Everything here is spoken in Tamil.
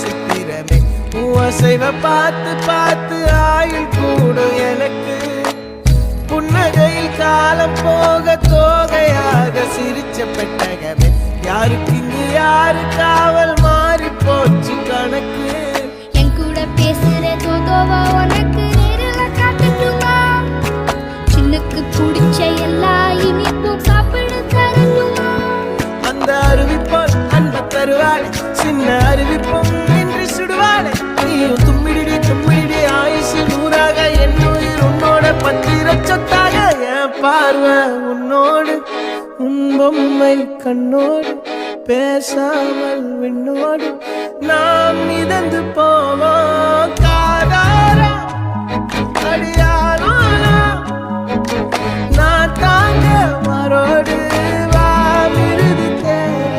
சித்திரமே அசைவ பார்த்து பார்த்து ஆயுள் கூடும் எனக்கு புன்னகையில் காலம் போக தோகையாக சிரிச்ச பெட்டகமே யாருக்கு இங்கு யாரு காவல் மாறி போச்சு கணக்கு என் கூட பேசுற தோதோவா உனக்கு நேரில் காட்டட்டுமா சின்னுக்கு பிடிச்ச எல்லா இனிப்பும் சாப்பிட தரட்டுமா அந்த அருவிப்போல் அன்ப தருவாளே சின்ன அருவிப்போம் என்று சுடுவாளே நீயும் தும்மிடி ஆயுசு நூறாக என் உயிர் உன்னோட பத்திர சொத்தாக என் பார்வை உன்னோடு உன் பொம்மை கண்ணோடு பேசாமல் விண்ணோடு நாம் மிதந்து போவோம்.